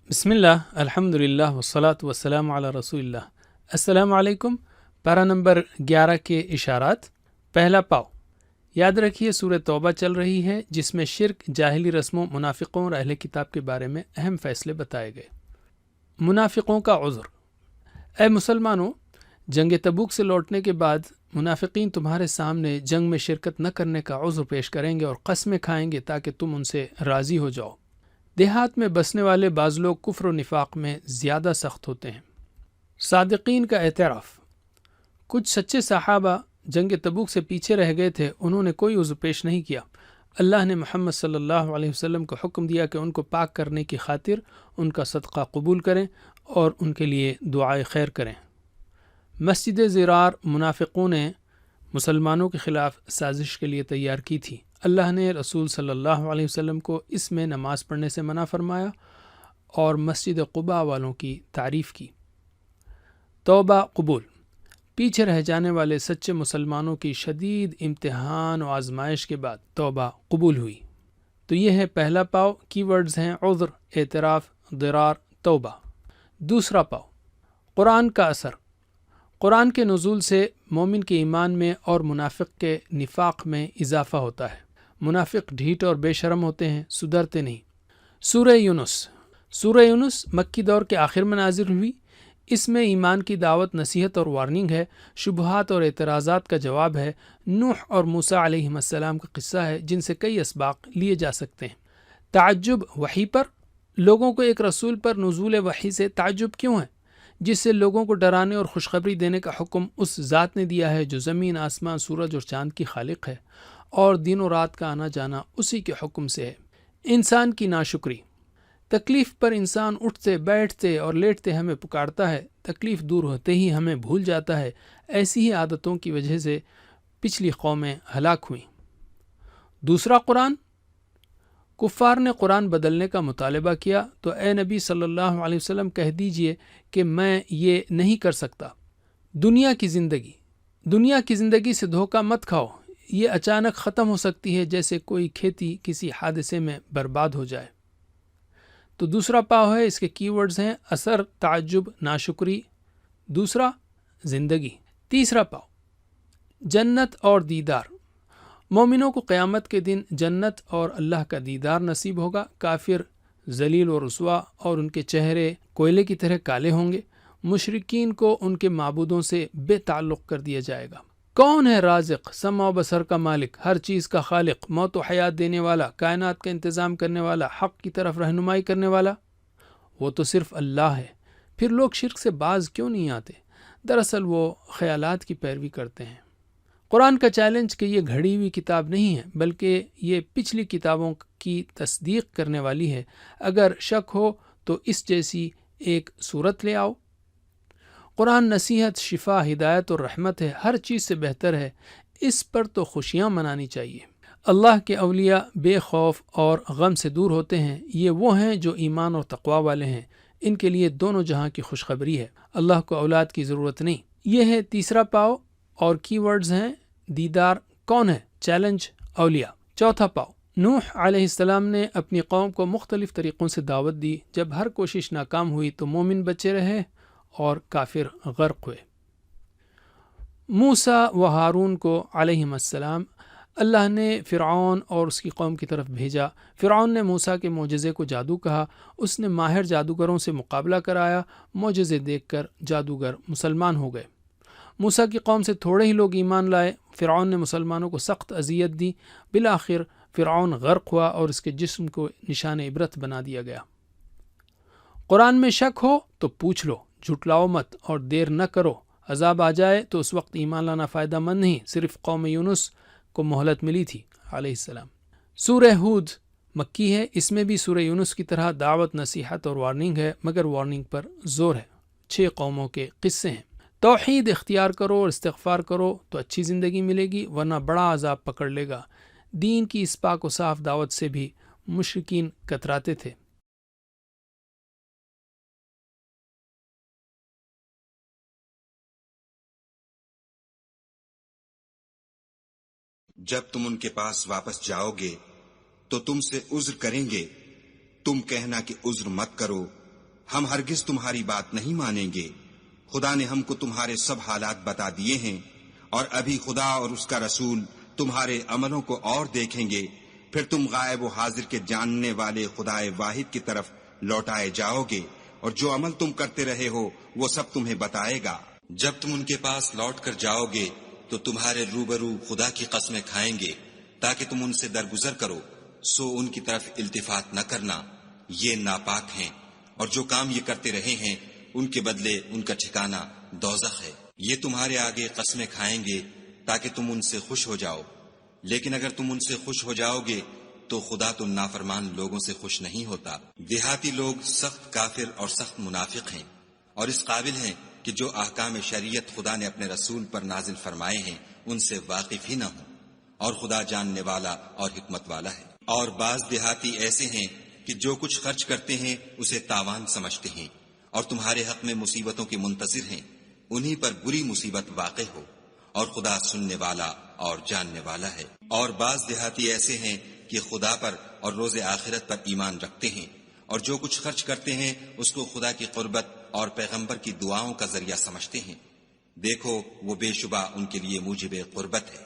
بسم اللہ الحمدللہ والصلاة والسلام علی رسول اللہ۔ السلام علیکم۔ پارہ نمبر 11 کے اشارات۔ پہلا پاؤ، یاد رکھیے سورہ توبہ چل رہی ہے جس میں شرک، جاہلی رسموں، منافقوں اور اہل کتاب کے بارے میں اہم فیصلے بتائے گئے۔ منافقوں کا عذر۔ اے مسلمانوں، جنگ تبوک سے لوٹنے کے بعد منافقین تمہارے سامنے جنگ میں شرکت نہ کرنے کا عذر پیش کریں گے اور قسمیں کھائیں گے تاکہ تم ان سے راضی ہو جاؤ۔ دیہات میں بسنے والے بعض لوگ کفر و نفاق میں زیادہ سخت ہوتے ہیں۔ صادقین کا اعتراف۔ کچھ سچے صحابہ جنگ تبوک سے پیچھے رہ گئے تھے، انہوں نے کوئی عذر پیش نہیں کیا۔ اللہ نے محمد صلی اللہ علیہ وسلم کو حکم دیا کہ ان کو پاک کرنے کی خاطر ان کا صدقہ قبول کریں اور ان کے لیے دعائے خیر کریں۔ مسجد زرار منافقوں نے مسلمانوں کے خلاف سازش کے لیے تیار کی تھی۔ اللہ نے رسول صلی اللہ علیہ وسلم کو اس میں نماز پڑھنے سے منع فرمایا اور مسجد قباء والوں کی تعریف کی۔ توبہ قبول۔ پیچھے رہ جانے والے سچے مسلمانوں کی شدید امتحان و آزمائش کے بعد توبہ قبول ہوئی۔ تو یہ ہے پہلا پاؤ۔ کی ورڈز ہیں عذر، اعتراف، ضرار، توبہ۔ دوسرا پاؤ، قرآن کا اثر۔ قرآن کے نزول سے مومن کے ایمان میں اور منافق کے نفاق میں اضافہ ہوتا ہے۔ منافق ڈھیٹ اور بے شرم ہوتے ہیں، سدھرتے نہیں۔ سورہ یونس۔ سورہ یونس مکی دور کے آخر میں نازل ہوئی۔ اس میں ایمان کی دعوت، نصیحت اور وارننگ ہے، شبہات اور اعتراضات کا جواب ہے، نوح اور موسیٰ علیہ السلام کا قصہ ہے جن سے کئی اسباق لیے جا سکتے ہیں۔ تعجب وحی پر۔ لوگوں کو ایک رسول پر نزول وحی سے تعجب کیوں ہے، جس سے لوگوں کو ڈرانے اور خوشخبری دینے کا حکم اس ذات نے دیا ہے جو زمین، آسمان، سورج اور چاند کی خالق ہے، اور دن و رات کا آنا جانا اسی کے حکم سے ہے۔ انسان کی ناشکری۔ تکلیف پر انسان اٹھتے، بیٹھتے اور لیٹتے ہمیں پکارتا ہے، تکلیف دور ہوتے ہی ہمیں بھول جاتا ہے۔ ایسی ہی عادتوں کی وجہ سے پچھلی قومیں ہلاک ہوئیں۔ دوسرا قرآن۔ کفار نے قرآن بدلنے کا مطالبہ کیا تو اے نبی صلی اللہ علیہ وسلم کہہ دیجئے کہ میں یہ نہیں کر سکتا۔ دنیا کی زندگی سے دھوکہ مت کھاؤ، یہ اچانک ختم ہو سکتی ہے جیسے کوئی کھیتی کسی حادثے میں برباد ہو جائے۔ تو دوسرا پاؤ ہے، اس کے کی ورڈز ہیں اثر، تعجب، ناشکری، دوسرا زندگی۔ تیسرا پاؤ، جنت اور دیدار۔ مومنوں کو قیامت کے دن جنت اور اللہ کا دیدار نصیب ہوگا۔ کافر ذلیل و رسوا اور ان کے چہرے کوئلے کی طرح کالے ہوں گے۔ مشرکین کو ان کے معبودوں سے بے تعلق کر دیا جائے گا۔ کون ہے رازق، سمع و بصر کا مالک، ہر چیز کا خالق، موت و حیات دینے والا، کائنات کا انتظام کرنے والا، حق کی طرف رہنمائی کرنے والا؟ وہ تو صرف اللہ ہے۔ پھر لوگ شرک سے باز کیوں نہیں آتے؟ دراصل وہ خیالات کی پیروی کرتے ہیں۔ قرآن کا چیلنج کہ یہ گھڑی ہوئی کتاب نہیں ہے بلکہ یہ پچھلی کتابوں کی تصدیق کرنے والی ہے۔ اگر شک ہو تو اس جیسی ایک صورت لے آؤ۔ قرآن نصیحت، شفا، ہدایت اور رحمت ہے، ہر چیز سے بہتر ہے، اس پر تو خوشیاں منانی چاہیے۔ اللہ کے اولیاء بے خوف اور غم سے دور ہوتے ہیں، یہ وہ ہیں جو ایمان اور تقوی والے ہیں، ان کے لیے دونوں جہاں کی خوشخبری ہے۔ اللہ کو اولاد کی ضرورت نہیں۔ یہ ہے تیسرا پاؤ اور کی ورڈز ہیں دیدار۔ کون ہے؟ چیلنج، اولیاء۔ چوتھا پاؤ، نوح علیہ السلام نے اپنی قوم کو مختلف طریقوں سے دعوت دی، جب ہر کوشش ناکام ہوئی تو مومن بچے رہے اور کافر غرق ہوئے۔ موسیٰ و ہارون کو علیہم السلام اللہ نے فرعون اور اس کی قوم کی طرف بھیجا۔ فرعون نے موسیٰ کے معجزے کو جادو کہا، اس نے ماہر جادوگروں سے مقابلہ کرایا، معجزے دیکھ کر جادوگر مسلمان ہو گئے۔ موسیٰ کی قوم سے تھوڑے ہی لوگ ایمان لائے، فرعون نے مسلمانوں کو سخت اذیت دی، بالآخر فرعون غرق ہوا اور اس کے جسم کو نشان عبرت بنا دیا گیا۔ قرآن میں شک ہو تو پوچھ لو، جھٹلاؤ مت اور دیر نہ کرو۔ عذاب آ جائے تو اس وقت ایمان لانا فائدہ مند نہیں، صرف قوم یونس کو مہلت ملی تھی علیہ السلام۔ سورہ ہود مکی ہے، اس میں بھی سورہ یونس کی طرح دعوت، نصیحت اور وارننگ ہے، مگر وارننگ پر زور ہے۔ 6 قوموں کے قصے ہیں۔ توحید اختیار کرو اور استغفار کرو تو اچھی زندگی ملے گی، ورنہ بڑا عذاب پکڑ لے گا۔ دین کی اس پاک و صاف دعوت سے بھی مشرکین کتراتے تھے۔ جب تم ان کے پاس واپس جاؤ گے تو تم سے عذر کریں گے، تم کہنا کہ عذر مت کرو، ہم ہرگز تمہاری بات نہیں مانیں گے. خدا نے ہم کو تمہارے سب حالات بتا دیے ہیں، اور ابھی خدا اور اس کا رسول تمہارے عملوں کو اور دیکھیں گے. پھر تم غائب و حاضر کے جاننے والے خدائے واحد کی طرف لوٹائے جاؤ گے، اور جو عمل تم کرتے رہے ہو وہ سب تمہیں بتائے گا. جب تم ان کے پاس لوٹ کر جاؤ گے تو تمہارے روبرو خدا کی قسمیں کھائیں گے تاکہ تم ان سے درگزر کرو، سو ان کی طرف التفات نہ کرنا، یہ ناپاک ہیں، اور جو کام یہ کرتے رہے ہیں ان کے بدلے ان کا ٹھکانہ دوزخ ہے. یہ تمہارے آگے قسمیں کھائیں گے تاکہ تم ان سے خوش ہو جاؤ، لیکن اگر تم ان سے خوش ہو جاؤ گے تو خدا تو نافرمان لوگوں سے خوش نہیں ہوتا. دیہاتی لوگ سخت کافر اور سخت منافق ہیں، اور اس قابل ہیں کہ جو احکام شریعت خدا نے اپنے رسول پر نازل فرمائے ہیں ان سے واقف ہی نہ ہوں، اور خدا جاننے والا اور حکمت والا ہے. اور بعض دیہاتی ایسے ہیں کہ جو کچھ خرچ کرتے ہیں اسے تاوان سمجھتے ہیں، اور تمہارے حق میں مصیبتوں کے منتظر ہیں، انہی پر بری مصیبت واقع ہو، اور خدا سننے والا اور جاننے والا ہے. اور بعض دیہاتی ایسے ہیں کہ خدا پر اور روز آخرت پر ایمان رکھتے ہیں، اور جو کچھ خرچ کرتے ہیں اس کو خدا کی قربت اور پیغمبر کی دعاؤں کا ذریعہ سمجھتے ہیں. دیکھو وہ بے شبہ ان کے لیے موجب قربت ہے.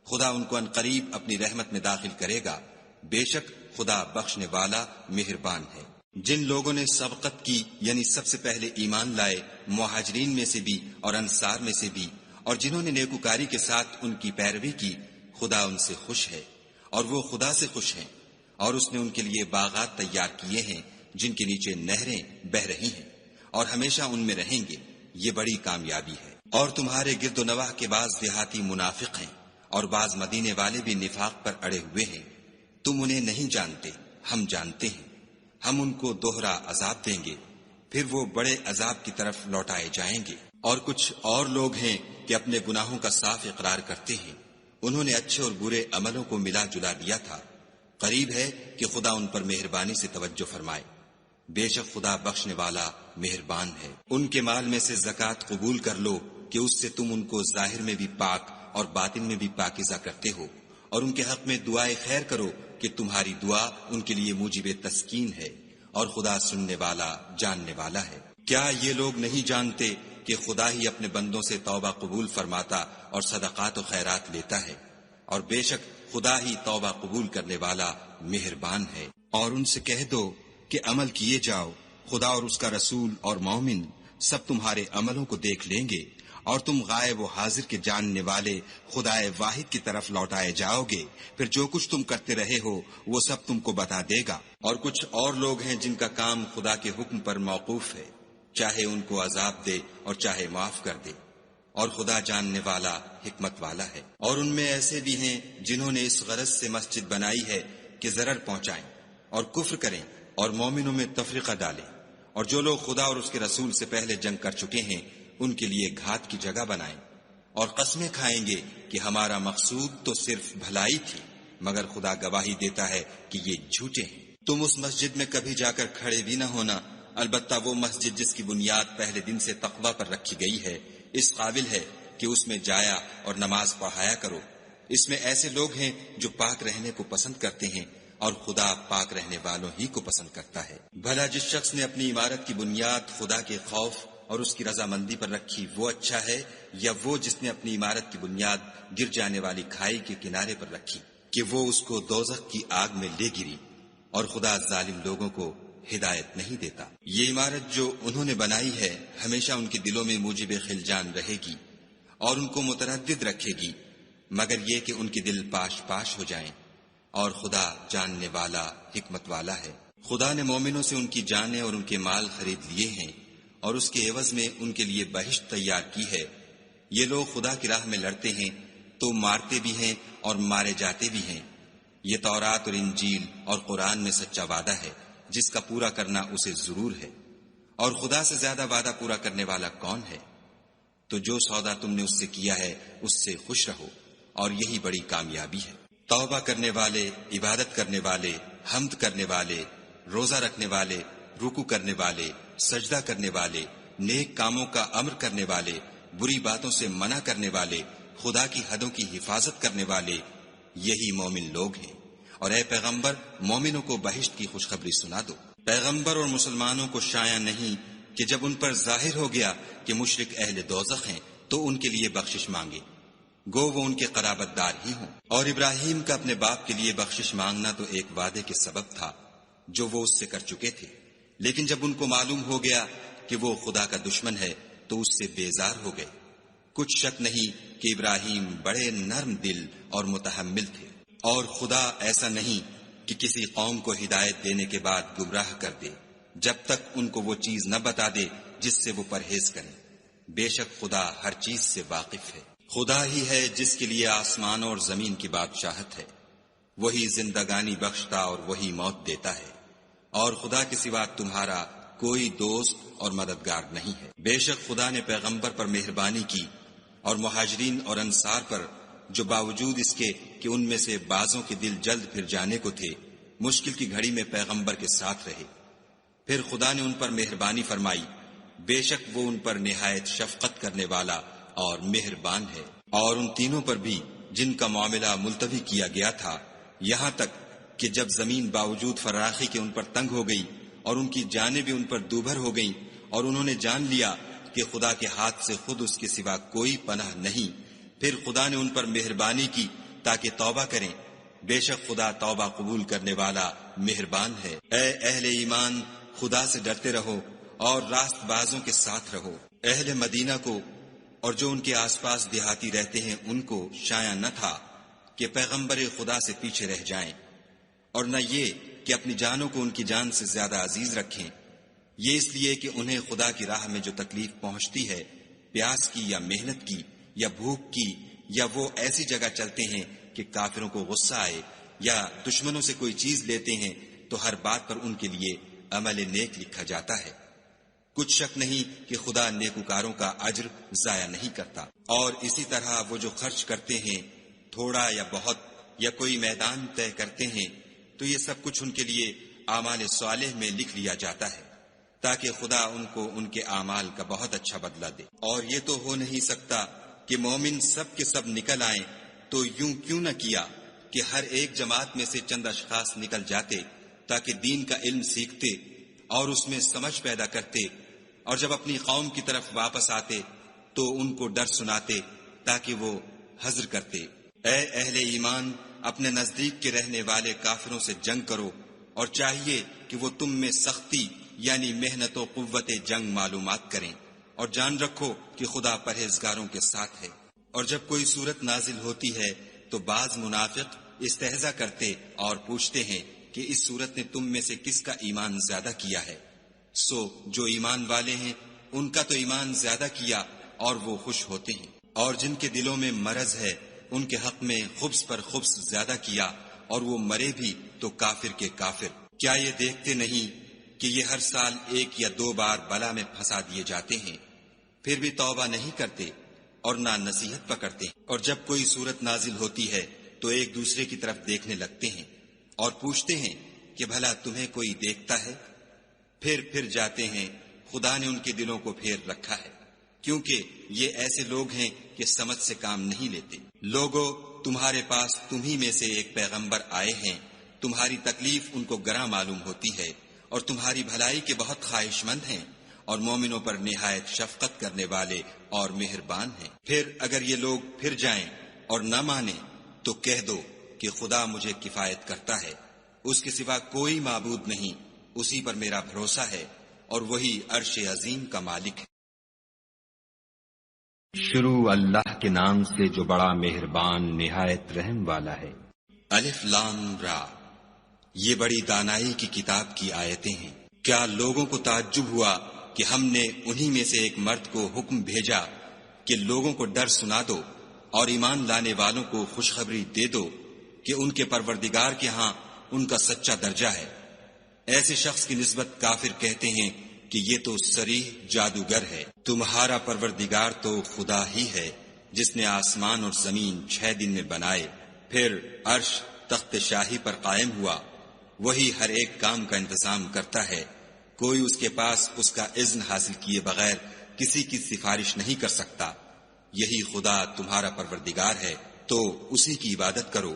خدا ان کو عنقریب اپنی رحمت میں داخل کرے گا. بے شک خدا بخشنے والا مہربان ہے. جن لوگوں نے سبقت کی یعنی سب سے پہلے ایمان لائے، مہاجرین میں سے بھی اور انصار میں سے بھی، اور جنہوں نے نیکوکاری کے ساتھ ان کی پیروی کی، خدا ان سے خوش ہے اور وہ خدا سے خوش ہیں. اور اس نے ان کے لیے باغات تیار کیے ہیں جن کے نیچے نہریں بہہ رہی ہیں، اور ہمیشہ ان میں رہیں گے. یہ بڑی کامیابی ہے. اور تمہارے گرد و نواح کے بعض دیہاتی منافق ہیں، اور بعض مدینے والے بھی نفاق پر اڑے ہوئے ہیں. تم انہیں نہیں جانتے، ہم جانتے ہیں. ہم ان کو دوہرا عذاب دیں گے، پھر وہ بڑے عذاب کی طرف لوٹائے جائیں گے. اور کچھ اور لوگ ہیں کہ اپنے گناہوں کا صاف اقرار کرتے ہیں. انہوں نے اچھے اور برے عملوں کو ملا جلا دیا تھا. قریب ہے کہ خدا ان پر مہربانی سے توجہ فرمائے. بے شک خدا بخشنے والا مہربان ہے. ان کے مال میں سے زکوٰۃ قبول کر لو کہ اس سے تم ان کو ظاہر میں بھی پاک اور باطن میں بھی پاکیزہ کرتے ہو، اور ان کے حق میں دعائے خیر کرو کہ تمہاری دعا ان کے لیے موجب تسکین ہے، اور خدا سننے والا جاننے والا ہے. کیا یہ لوگ نہیں جانتے کہ خدا ہی اپنے بندوں سے توبہ قبول فرماتا اور صدقات و خیرات لیتا ہے، اور بے شک خدا ہی توبہ قبول کرنے والا مہربان ہے. اور ان سے کہہ دو کہ عمل کیے جاؤ، خدا اور اس کا رسول اور مومن سب تمہارے عملوں کو دیکھ لیں گے، اور تم غائب و حاضر کے جاننے والے خدائے واحد کی طرف لوٹائے جاؤ گے. پھر جو کچھ تم کرتے رہے ہو وہ سب تم کو بتا دے گا. اور کچھ اور لوگ ہیں جن کا کام خدا کے حکم پر موقوف ہے، چاہے ان کو عذاب دے اور چاہے معاف کر دے، اور خدا جاننے والا حکمت والا ہے. اور ان میں ایسے بھی ہیں جنہوں نے اس غرض سے مسجد بنائی ہے کہ ضرر پہنچائیں اور کفر کریں اور مومنوں میں تفرقہ ڈالیں. اور جو لوگ خدا اور اس کے رسول سے پہلے جنگ کر چکے ہیں ان کے لیے گھات کی جگہ بنائیں، اور قسمیں کھائیں گے کہ ہمارا مقصود تو صرف بھلائی تھی، مگر خدا گواہی دیتا ہے کہ یہ جھوٹے ہیں. تم اس مسجد میں کبھی جا کر کھڑے بھی نہ ہونا، البتہ وہ مسجد جس کی بنیاد پہلے دن سے تقوی پر رکھی گئی ہے اس قابل ہے کہ اس میں جایا اور نماز پڑھایا کرو. اس میں ایسے لوگ ہیں جو پاک رہنے کو پسند کرتے ہیں، اور خدا پاک رہنے والوں ہی کو پسند کرتا ہے. بھلا جس شخص نے اپنی عمارت کی بنیاد خدا کے خوف اور اس کی رضامندی پر رکھی وہ اچھا ہے، یا وہ جس نے اپنی عمارت کی بنیاد گر جانے والی کھائی کے کنارے پر رکھی کہ وہ اس کو دوزخ کی آگ میں لے گری. اور خدا ظالم لوگوں کو ہدایت نہیں دیتا. یہ عمارت جو انہوں نے بنائی ہے ہمیشہ ان کے دلوں میں موجب خلجان رہے گی اور ان کو متردد رکھے گی، مگر یہ کہ ان کے دل پاش پاش ہو جائیں. اور خدا جاننے والا حکمت والا ہے. خدا نے مومنوں سے ان کی جانیں اور ان کے مال خرید لیے ہیں، اور اس کے عوض میں ان کے لیے بہشت تیار کی ہے. یہ لوگ خدا کی راہ میں لڑتے ہیں تو مارتے بھی ہیں اور مارے جاتے بھی ہیں. یہ تورات اور انجیل اور قرآن میں سچا وعدہ ہے جس کا پورا کرنا اسے ضرور ہے. اور خدا سے زیادہ وعدہ پورا کرنے والا کون ہے؟ تو جو سودا تم نے اس سے کیا ہے اس سے خوش رہو، اور یہی بڑی کامیابی ہے. توبہ کرنے والے، عبادت کرنے والے، حمد کرنے والے، روزہ رکھنے والے، رکوع کرنے والے، سجدہ کرنے والے، نیک کاموں کا امر کرنے والے، بری باتوں سے منع کرنے والے، خدا کی حدوں کی حفاظت کرنے والے، یہی مومن لوگ ہیں. اور اے پیغمبر مومنوں کو بہشت کی خوشخبری سنا دو. پیغمبر اور مسلمانوں کو شایع نہیں کہ جب ان پر ظاہر ہو گیا کہ مشرک اہل دوزخ ہیں تو ان کے لیے بخشش مانگے، گو وہ ان کے قرابت دار ہی ہوں۔ اور ابراہیم کا اپنے باپ کے لیے بخشش مانگنا تو ایک وعدے کے سبب تھا جو وہ اس سے کر چکے تھے، لیکن جب ان کو معلوم ہو گیا کہ وہ خدا کا دشمن ہے تو اس سے بیزار ہو گئے۔ کچھ شک نہیں کہ ابراہیم بڑے نرم دل اور متحمل تھے، اور خدا ایسا نہیں کہ کسی قوم کو ہدایت دینے کے بعد گمراہ کر دے جب تک ان کو وہ چیز نہ بتا دے جس سے وہ پرہیز کریں۔ بے شک خدا ہر چیز سے واقف ہے۔ خدا ہی ہے جس کے لیے آسمان اور زمین کی بادشاہت ہے، وہی زندگانی بخشتا اور وہی موت دیتا ہے، اور خدا کے سوا تمہارا کوئی دوست اور مددگار نہیں ہے۔ بے شک خدا نے پیغمبر پر مہربانی کی اور مہاجرین اور انصار پر، جو باوجود اس کے کہ ان میں سے بعضوں کے دل جلد پھر جانے کو تھے، مشکل کی گھڑی میں پیغمبر کے ساتھ رہے۔ پھر خدا نے ان پر مہربانی فرمائی، بے شک وہ ان پر نہایت شفقت کرنے والا اور مہربان ہے۔ اور ان تینوں پر بھی جن کا معاملہ ملتوی کیا گیا تھا، یہاں تک کہ جب زمین باوجود فراخی کے ان پر تنگ ہو گئی اور ان کی جانیں بھی ان پر دوبھر ہو گئیں، اور انہوں نے جان لیا کہ خدا کے ہاتھ سے خود اس کے سوا کوئی پناہ نہیں، پھر خدا نے ان پر مہربانی کی تاکہ توبہ کریں۔ بے شک خدا توبہ قبول کرنے والا مہربان ہے۔ اے اہل ایمان، خدا سے ڈرتے رہو اور راست بازوں کے ساتھ رہو۔ اہل مدینہ کو اور جو ان کے آس پاس دیہاتی رہتے ہیں ان کو شایع نہ تھا کہ پیغمبر خدا سے پیچھے رہ جائیں، اور نہ یہ کہ اپنی جانوں کو ان کی جان سے زیادہ عزیز رکھیں، یہ اس لیے کہ انہیں خدا کی راہ میں جو تکلیف پہنچتی ہے، پیاس کی یا محنت کی یا بھوک کی، یا وہ ایسی جگہ چلتے ہیں کہ کافروں کو غصہ آئے، یا دشمنوں سے کوئی چیز لیتے ہیں، تو ہر بات پر ان کے لیے عمل نیک لکھا جاتا ہے۔ کچھ شک نہیں کہ خدا نیکوکاروں کا اجر ضائع نہیں کرتا۔ اور اسی طرح وہ جو خرچ کرتے ہیں، تھوڑا یا بہت، یا کوئی میدان طے کرتے ہیں، تو یہ سب کچھ ان کے لیے اعمال صالح میں لکھ لیا جاتا ہے، تاکہ خدا ان کو ان کے اعمال کا بہت اچھا بدلہ دے۔ اور یہ تو ہو نہیں سکتا کہ مومن سب کے سب نکل آئیں، تو یوں کیوں نہ کیا کہ ہر ایک جماعت میں سے چند اشخاص نکل جاتے تاکہ دین کا علم سیکھتے اور اس میں سمجھ پیدا کرتے، اور جب اپنی قوم کی طرف واپس آتے تو ان کو ڈر سناتے تاکہ وہ حذر کرتے۔ اے اہل ایمان، اپنے نزدیک کے رہنے والے کافروں سے جنگ کرو، اور چاہیے کہ وہ تم میں سختی یعنی محنت و قوت جنگ معلومات کریں، اور جان رکھو کہ خدا پرہیزگاروں کے ساتھ ہے۔ اور جب کوئی صورت نازل ہوتی ہے تو بعض منافق استہزا کرتے اور پوچھتے ہیں کہ اس صورت نے تم میں سے کس کا ایمان زیادہ کیا ہے؟ سو جو ایمان والے ہیں ان کا تو ایمان زیادہ کیا اور وہ خوش ہوتے ہیں، اور جن کے دلوں میں مرض ہے ان کے حق میں خبث پر خبث زیادہ کیا، اور وہ مرے بھی تو کافر کے کافر۔ کیا یہ دیکھتے نہیں کہ یہ ہر سال 1 یا 2 بار بلا میں پھنسا دیے جاتے ہیں، پھر بھی توبہ نہیں کرتے اور نہ نصیحت پکڑتے؟ اور جب کوئی صورت نازل ہوتی ہے تو ایک دوسرے کی طرف دیکھنے لگتے ہیں اور پوچھتے ہیں کہ بھلا تمہیں کوئی دیکھتا ہے؟ پھر جاتے ہیں، خدا نے ان کے دلوں کو پھیر رکھا ہے، کیونکہ یہ ایسے لوگ ہیں کہ سمجھ سے کام نہیں لیتے۔ لوگو، تمہارے پاس تمہی میں سے ایک پیغمبر آئے ہیں، تمہاری تکلیف ان کو گراں معلوم ہوتی ہے، اور تمہاری بھلائی کے بہت خواہش مند ہیں، اور مومنوں پر نہایت شفقت کرنے والے اور مہربان ہیں۔ پھر اگر یہ لوگ پھر جائیں اور نہ مانیں تو کہہ دو کہ خدا مجھے کفایت کرتا ہے، اس کے سوا کوئی معبود نہیں، اسی پر میرا بھروسہ ہے، اور وہی عرش عظیم کا مالک ہے۔ شروع اللہ کے نام سے جو بڑا مہربان نہایت رحم والا ہے۔ الف لام را، یہ بڑی دانائی کی کتاب کی آیتیں ہیں۔ کیا لوگوں کو تعجب ہوا کہ ہم نے انہی میں سے ایک مرد کو حکم بھیجا کہ لوگوں کو ڈر سنا دو اور ایمان لانے والوں کو خوشخبری دے دو کہ ان کے پروردگار کے ہاں ان کا سچا درجہ ہے۔ ایسے شخص کی نسبت کافر کہتے ہیں کہ یہ تو صریح جادوگر ہے۔ تمہارا پروردگار تو خدا ہی ہے جس نے آسمان اور زمین 6 دن میں بنائے، پھر عرش تخت شاہی پر قائم ہوا۔ وہی ہر ایک کام کا انتظام کرتا ہے، کوئی اس کے پاس اس کا اذن حاصل کیے بغیر کسی کی سفارش نہیں کر سکتا۔ یہی خدا تمہارا پروردگار ہے، تو اسی کی عبادت کرو۔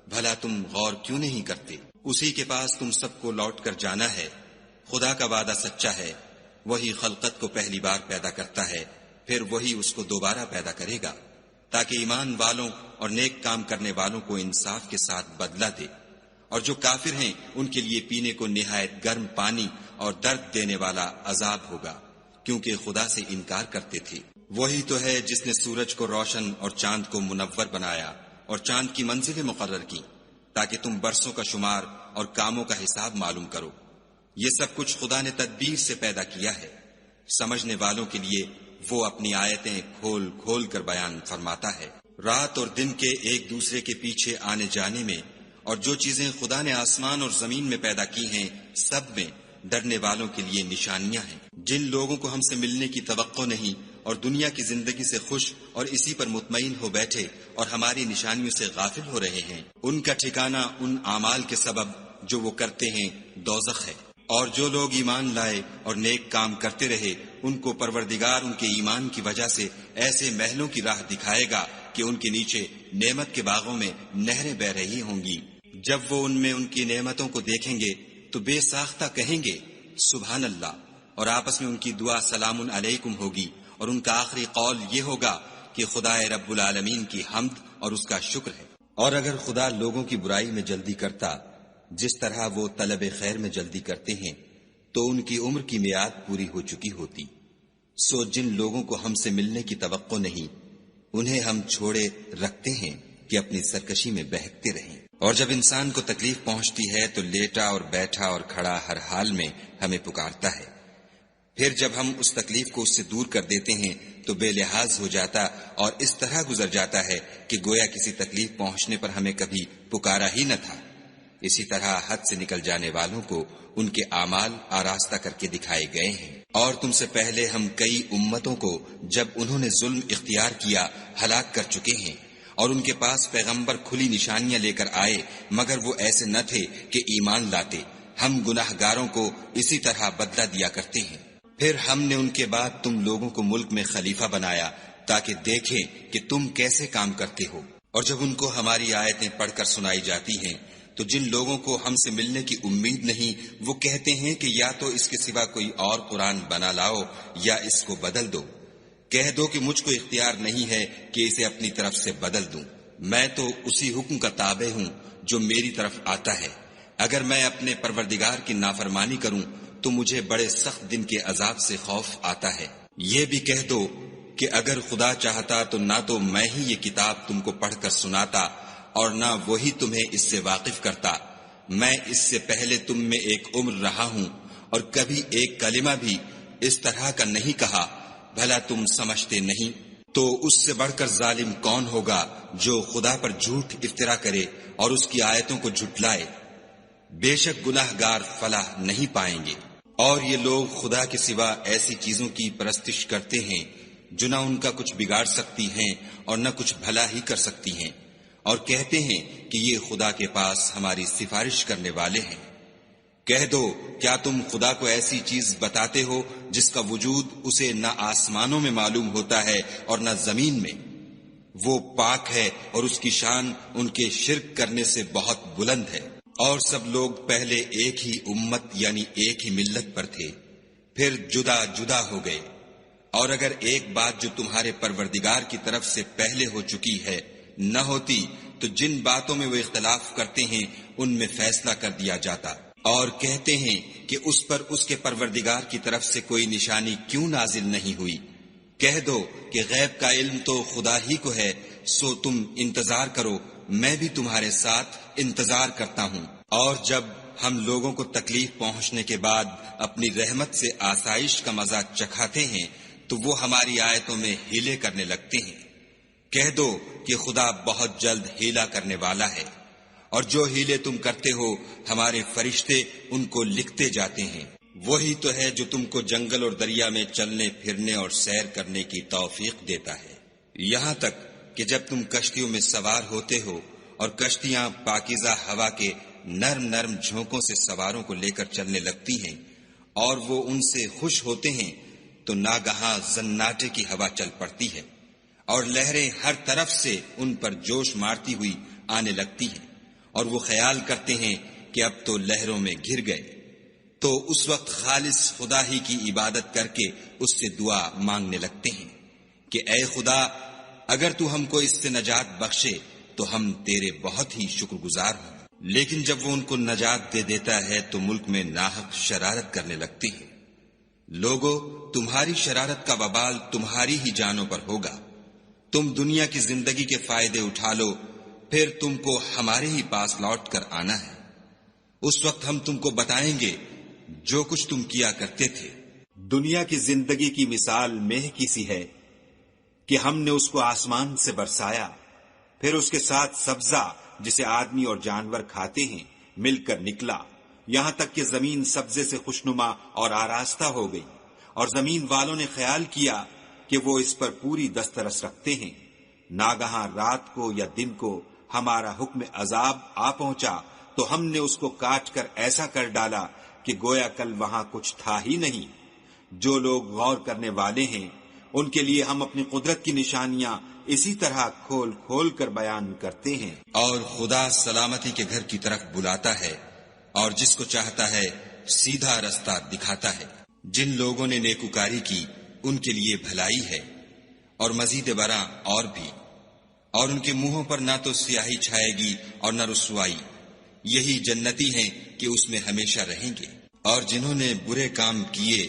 بھلا تم غور کیوں نہیں کرتے؟ اسی کے پاس تم سب کو لوٹ کر جانا ہے، خدا کا وعدہ سچا ہے، وہی خلقت کو پہلی بار پیدا کرتا ہے، پھر وہی اس کو دوبارہ پیدا کرے گا، تاکہ ایمان والوں اور نیک کام کرنے والوں کو انصاف کے ساتھ بدلہ دے، اور جو کافر ہیں ان کے لیے پینے کو نہایت گرم پانی اور درد دینے والا عذاب ہوگا، کیونکہ خدا سے انکار کرتے تھے۔ وہی تو ہے جس نے سورج کو روشن اور چاند کو منور بنایا اور چاند کی منزلیں مقرر کی تاکہ تم برسوں کا شمار اور کاموں کا حساب معلوم کرو۔ یہ سب کچھ خدا نے تدبیر سے پیدا کیا ہے، سمجھنے والوں کے لیے وہ اپنی آیتیں کھول کھول کر بیان فرماتا ہے۔ رات اور دن کے ایک دوسرے کے پیچھے آنے جانے میں اور جو چیزیں خدا نے آسمان اور زمین میں پیدا کی ہیں سب میں ڈرنے والوں کے لیے نشانیاں ہیں۔ جن لوگوں کو ہم سے ملنے کی توقع نہیں اور دنیا کی زندگی سے خوش اور اسی پر مطمئن ہو بیٹھے اور ہماری نشانیوں سے غافل ہو رہے ہیں، ان کا ٹھکانہ ان اعمال کے سبب جو وہ کرتے ہیں دوزخ ہے۔ اور جو لوگ ایمان لائے اور نیک کام کرتے رہے ان کو پروردگار ان کے ایمان کی وجہ سے ایسے محلوں کی راہ دکھائے گا کہ ان کے نیچے نعمت کے باغوں میں نہریں بہ رہی ہوں گی۔ جب وہ ان میں ان کی نعمتوں کو دیکھیں گے تو بے ساختہ کہیں گے سبحان اللہ، اور آپس میں ان کی دعا سلام علیکم ہوگی، اور ان کا آخری قول یہ ہوگا کہ خدا رب العالمین کی حمد اور اس کا شکر ہے۔ اور اگر خدا لوگوں کی برائی میں جلدی کرتا جس طرح وہ طلب خیر میں جلدی کرتے ہیں تو ان کی عمر کی میعاد پوری ہو چکی ہوتی۔ سو جن لوگوں کو ہم سے ملنے کی توقع نہیں انہیں ہم چھوڑے رکھتے ہیں کہ اپنی سرکشی میں بہکتے رہیں۔ اور جب انسان کو تکلیف پہنچتی ہے تو لیٹا اور بیٹھا اور کھڑا ہر حال میں ہمیں پکارتا ہے، پھر جب ہم اس تکلیف کو اس سے دور کر دیتے ہیں تو بے لحاظ ہو جاتا اور اس طرح گزر جاتا ہے کہ گویا کسی تکلیف پہنچنے پر ہمیں کبھی پکارا ہی نہ تھا۔ اسی طرح حد سے نکل جانے والوں کو ان کے اعمال آراستہ کر کے دکھائے گئے ہیں۔ اور تم سے پہلے ہم کئی امتوں کو جب انہوں نے ظلم اختیار کیا ہلاک کر چکے ہیں، اور ان کے پاس پیغمبر کھلی نشانیاں لے کر آئے مگر وہ ایسے نہ تھے کہ ایمان لاتے۔ ہم گناہ گاروں کو اسی طرح بدلہ دیا کرتے ہیں۔ پھر ہم نے ان کے بعد تم لوگوں کو ملک میں خلیفہ بنایا تاکہ دیکھیں کہ تم کیسے کام کرتے ہو۔ اور جب ان کو ہماری آیتیں پڑھ کر سنائی جاتی ہیں تو جن لوگوں کو ہم سے ملنے کی امید نہیں وہ کہتے ہیں کہ یا تو اس کے سوا کوئی اور قرآن بنا لاؤ یا اس کو بدل دو۔ کہہ دو کہ مجھ کو اختیار نہیں ہے کہ اسے اپنی طرف سے بدل دوں، میں تو اسی حکم کا تابع ہوں جو میری طرف آتا ہے۔ اگر میں اپنے پروردگار کی نافرمانی کروں تو مجھے بڑے سخت دن کے عذاب سے خوف آتا ہے۔ یہ بھی کہہ دو کہ اگر خدا چاہتا تو نہ تو میں ہی یہ کتاب تم کو پڑھ کر سناتا اور نہ وہی تمہیں اس سے واقف کرتا۔ میں اس سے پہلے تم میں ایک عمر رہا ہوں اور کبھی ایک کلمہ بھی اس طرح کا نہیں کہا، بھلا تم سمجھتے نہیں؟ تو اس سے بڑھ کر ظالم کون ہوگا جو خدا پر جھوٹ افطرا کرے اور اس کی آیتوں کو جھٹلائے؟ بے شک گناہ گار فلاح نہیں پائیں گے۔ اور یہ لوگ خدا کے سوا ایسی چیزوں کی پرستش کرتے ہیں جو نہ ان کا کچھ بگاڑ سکتی ہیں اور نہ کچھ بھلا ہی کر سکتی ہیں، اور کہتے ہیں کہ یہ خدا کے پاس ہماری سفارش کرنے والے ہیں۔ کہہ دو کیا تم خدا کو ایسی چیز بتاتے ہو جس کا وجود اسے نہ آسمانوں میں معلوم ہوتا ہے اور نہ زمین میں؟ وہ پاک ہے اور اس کی شان ان کے شرک کرنے سے بہت بلند ہے۔ اور سب لوگ پہلے ایک ہی امت یعنی ایک ہی ملت پر تھے، پھر جدا جدا ہو گئے۔ اور اگر ایک بات جو تمہارے پروردگار کی طرف سے پہلے ہو چکی ہے نہ ہوتی تو جن باتوں میں وہ اختلاف کرتے ہیں ان میں فیصلہ کر دیا جاتا۔ اور کہتے ہیں کہ اس پر اس کے پروردگار کی طرف سے کوئی نشانی کیوں نازل نہیں ہوئی؟ کہہ دو کہ غیب کا علم تو خدا ہی کو ہے، سو تم انتظار کرو، میں بھی تمہارے ساتھ انتظار کرتا ہوں۔ اور جب ہم لوگوں کو تکلیف پہنچنے کے بعد اپنی رحمت سے آسائش کا مزہ چکھاتے ہیں تو وہ ہماری آیتوں میں ہیلے کرنے لگتے ہیں۔ کہہ دو کہ خدا بہت جلد ہیلا کرنے والا ہے، اور جو ہیلے تم کرتے ہو ہمارے فرشتے ان کو لکھتے جاتے ہیں۔ وہی تو ہے جو تم کو جنگل اور دریا میں چلنے پھرنے اور سیر کرنے کی توفیق دیتا ہے، یہاں تک کہ جب تم کشتیوں میں سوار ہوتے ہو اور کشتیاں پاکیزہ ہوا کے نرم نرم جھونکوں سے سواروں کو لے کر چلنے لگتی ہیں اور وہ ان سے خوش ہوتے ہیں تو ناگہاں زناٹے کی ہوا چل پڑتی ہے اور لہریں ہر طرف سے ان پر جوش مارتی ہوئی آنے لگتی ہیں، اور وہ خیال کرتے ہیں کہ اب تو لہروں میں گر گئے۔ تو اس وقت خالص خدا ہی کی عبادت کر کے اس سے دعا مانگنے لگتے ہیں کہ اے خدا اگر تو ہم کو اس سے نجات بخشے تو ہم تیرے بہت ہی شکر گزار ہوں۔ لیکن جب وہ ان کو نجات دے دیتا ہے تو ملک میں ناحق شرارت کرنے لگتے ہیں۔ لوگو، تمہاری شرارت کا وبال تمہاری ہی جانوں پر ہوگا۔ تم دنیا کی زندگی کے فائدے اٹھا لو، پھر تم کو ہمارے ہی پاس لوٹ کر آنا ہے۔ اس وقت ہم تم کو بتائیں گے جو کچھ تم کیا کرتے تھے۔ دنیا کی زندگی کی مثال مہ کی سی ہے کہ ہم نے اس کو آسمان سے برسایا، پھر اس کے ساتھ سبزہ جسے آدمی اور جانور کھاتے ہیں مل کر نکلا، یہاں تک کہ زمین سبزے سے خوشنما اور آراستہ ہو گئی، اور زمین والوں نے خیال کیا کہ وہ اس پر پوری دسترس رکھتے ہیں۔ ناگہاں رات کو یا دن کو ہمارا حکم عذاب آ پہنچا تو ہم نے اس کو کاٹ کر ایسا کر ڈالا کہ گویا کل وہاں کچھ تھا ہی نہیں۔ جو لوگ غور کرنے والے ہیں ان کے لیے ہم اپنی قدرت کی نشانیاں اسی طرح کھول کھول کر بیان کرتے ہیں۔ اور خدا سلامتی کے گھر کی طرف بلاتا ہے اور جس کو چاہتا ہے سیدھا رستہ دکھاتا ہے۔ جن لوگوں نے نیکوکاری کی ان کے لیے بھلائی ہے، اور مزید برآں اور بھی، اور ان کے منہوں پر نہ تو سیاہی چھائے گی اور نہ رسوائی، یہی جنتی ہیں کہ اس میں ہمیشہ رہیں گے۔ اور جنہوں نے برے کام کیے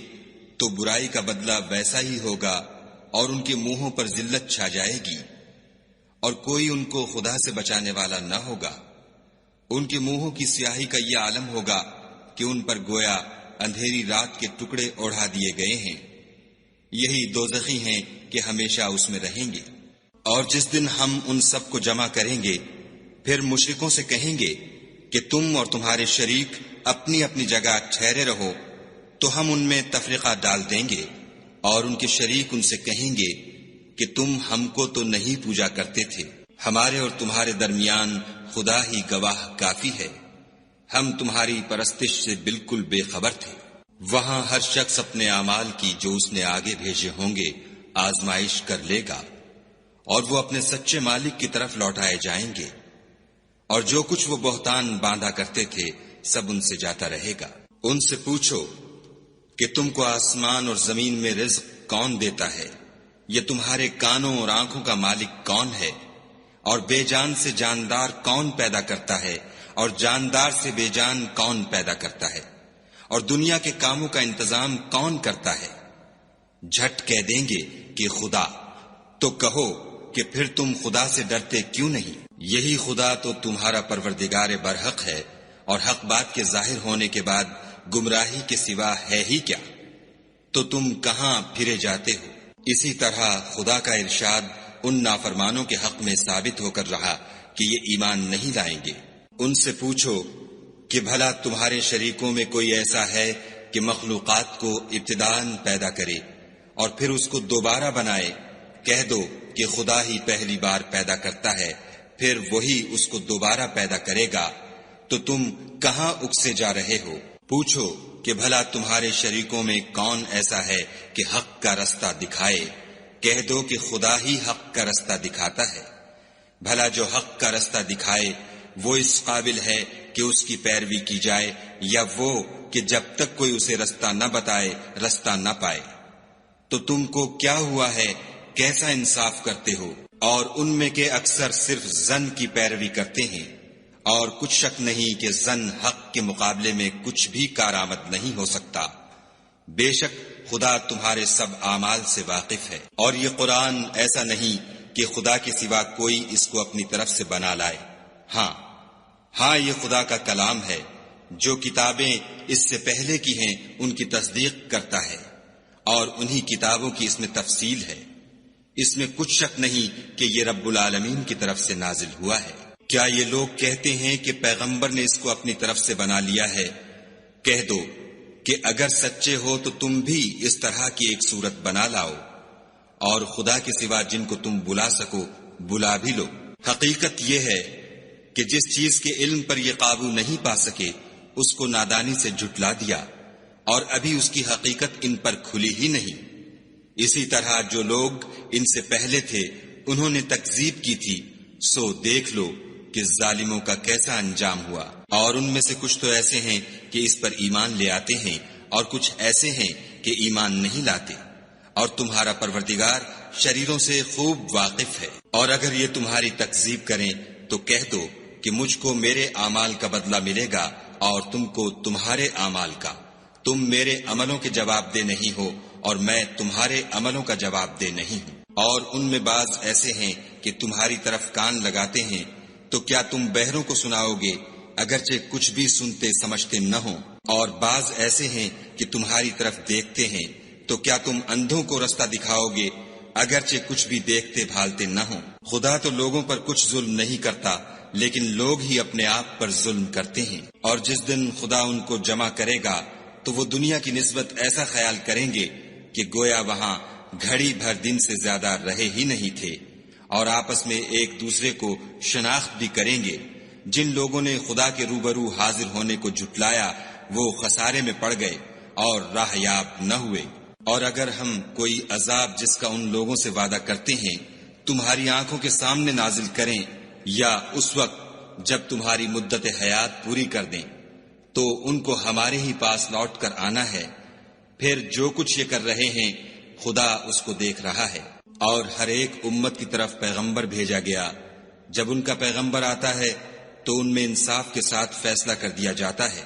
تو برائی کا بدلہ ویسا ہی ہوگا، اور ان کے منہوں پر ذلت چھا جائے گی، اور کوئی ان کو خدا سے بچانے والا نہ ہوگا۔ ان کے منہوں کی سیاہی کا یہ عالم ہوگا کہ ان پر گویا اندھیری رات کے ٹکڑے اوڑھا دیے گئے ہیں۔ یہی دوزخی ہیں کہ ہمیشہ اس میں رہیں گے۔ اور جس دن ہم ان سب کو جمع کریں گے، پھر مشرکوں سے کہیں گے کہ تم اور تمہارے شریک اپنی اپنی جگہ ٹھہرے رہو، تو ہم ان میں تفرقہ ڈال دیں گے، اور ان کے شریک ان سے کہیں گے کہ تم ہم کو تو نہیں پوجا کرتے تھے، ہمارے اور تمہارے درمیان خدا ہی گواہ کافی ہے، ہم تمہاری پرستش سے بالکل بے خبر تھے۔ وہاں ہر شخص اپنے اعمال کی جو اس نے آگے بھیجے ہوں گے آزمائش کر لے گا، اور وہ اپنے سچے مالک کی طرف لوٹائے جائیں گے، اور جو کچھ وہ بہتان باندھا کرتے تھے سب ان سے جاتا رہے گا۔ ان سے پوچھو کہ تم کو آسمان اور زمین میں رزق کون دیتا ہے؟ یہ تمہارے کانوں اور آنکھوں کا مالک کون ہے؟ اور بے جان سے جاندار کون پیدا کرتا ہے؟ اور جاندار سے بے جان کون پیدا کرتا ہے؟ اور دنیا کے کاموں کا انتظام کون کرتا ہے؟ جھٹ کہہ دیں گے کہ خدا۔ تو کہو کہ پھر تم خدا سے ڈرتے کیوں نہیں؟ یہی خدا تو تمہارا پروردگار برحق ہے، اور حق بات کے ظاہر ہونے کے بعد گمراہی کے سوا ہے ہی کیا؟ تو تم کہاں پھرے جاتے ہو؟ اسی طرح خدا کا ارشاد ان نافرمانوں کے حق میں ثابت ہو کر رہا کہ یہ ایمان نہیں لائیں گے۔ ان سے پوچھو کہ بھلا تمہارے شریکوں میں کوئی ایسا ہے کہ مخلوقات کو ابتداءً پیدا کرے اور پھر اس کو دوبارہ بنائے؟ کہہ دو کہ خدا ہی پہلی بار پیدا کرتا ہے، پھر وہی اس کو دوبارہ پیدا کرے گا، تو تم کہاں اکسے جا رہے ہو؟ پوچھو کہ بھلا تمہارے شریکوں میں کون ایسا ہے کہ حق کا رستہ دکھائے؟ کہہ دو کہ خدا ہی حق کا رستہ دکھاتا ہے۔ بھلا جو حق کا رستہ دکھائے وہ اس قابل ہے کہ اس کی پیروی کی جائے، یا وہ کہ جب تک کوئی اسے رستہ نہ بتائے رستہ نہ پائے؟ تو تم کو کیا ہوا ہے؟ کیسا انصاف کرتے ہو؟ اور ان میں کے اکثر صرف ظن کی پیروی کرتے ہیں، اور کچھ شک نہیں کہ ظن حق کے مقابلے میں کچھ بھی کارآمد نہیں ہو سکتا۔ بے شک خدا تمہارے سب اعمال سے واقف ہے، اور یہ قرآن ایسا نہیں کہ خدا کے سوا کوئی اس کو اپنی طرف سے بنا لائے۔ ہاں یہ خدا کا کلام ہے، جو کتابیں اس سے پہلے کی ہیں ان کی تصدیق کرتا ہے، اور انہی کتابوں کی اس میں تفصیل ہے۔ اس میں کچھ شک نہیں کہ یہ رب العالمین کی طرف سے نازل ہوا ہے۔ کیا یہ لوگ کہتے ہیں کہ پیغمبر نے اس کو اپنی طرف سے بنا لیا ہے؟ کہہ دو کہ اگر سچے ہو تو تم بھی اس طرح کی ایک صورت بنا لاؤ، اور خدا کے سوا جن کو تم بلا سکو بلا بھی لو۔ حقیقت یہ ہے کہ جس چیز کے علم پر یہ قابو نہیں پا سکے اس کو نادانی سے جھٹلا دیا، اور ابھی اس کی حقیقت ان پر کھلی ہی نہیں۔ اسی طرح جو لوگ ان سے پہلے تھے انہوں نے تکذیب کی تھی، سو دیکھ لو کہ ظالموں کا کیسا انجام ہوا۔ اور ان میں سے کچھ تو ایسے ہیں کہ اس پر ایمان لے آتے ہیں، اور کچھ ایسے ہیں کہ ایمان نہیں لاتے، اور تمہارا پروردگار شریروں سے خوب واقف ہے۔ اور اگر یہ تمہاری تکذیب کریں تو کہہ دو کہ مجھ کو میرے اعمال کا بدلہ ملے گا اور تم کو تمہارے اعمال کا۔ تم میرے عملوں کے جواب دہ نہیں ہو اور میں تمہارے عملوں کا جواب دہ نہیں ہوں۔ اور ان میں بعض ایسے ہیں کہ تمہاری طرف کان لگاتے ہیں، تو کیا تم بہروں کو سناؤ گے اگرچہ کچھ بھی سنتے سمجھتے نہ ہوں؟ اور بعض ایسے ہیں کہ تمہاری طرف دیکھتے ہیں، تو کیا تم اندھوں کو رستہ دکھاؤ گے اگرچہ کچھ بھی دیکھتے بھالتے نہ ہوں؟ خدا تو لوگوں پر کچھ ظلم نہیں کرتا، لیکن لوگ ہی اپنے آپ پر ظلم کرتے ہیں۔ اور جس دن خدا ان کو جمع کرے گا تو وہ دنیا کی نسبت ایسا خیال کریں گے کہ گویا وہاں گھڑی بھر دن سے زیادہ رہے ہی نہیں تھے، اور آپس میں ایک دوسرے کو شناخت بھی کریں گے۔ جن لوگوں نے خدا کے روبرو حاضر ہونے کو جھٹلایا وہ خسارے میں پڑ گئے اور راہ یاب نہ ہوئے۔ اور اگر ہم کوئی عذاب جس کا ان لوگوں سے وعدہ کرتے ہیں تمہاری آنکھوں کے سامنے نازل کریں، یا اس وقت جب تمہاری مدت حیات پوری کر دیں، تو ان کو ہمارے ہی پاس لوٹ کر آنا ہے، پھر جو کچھ یہ کر رہے ہیں خدا اس کو دیکھ رہا ہے۔ اور ہر ایک امت کی طرف پیغمبر بھیجا گیا، جب ان کا پیغمبر آتا ہے تو ان میں انصاف کے ساتھ فیصلہ کر دیا جاتا ہے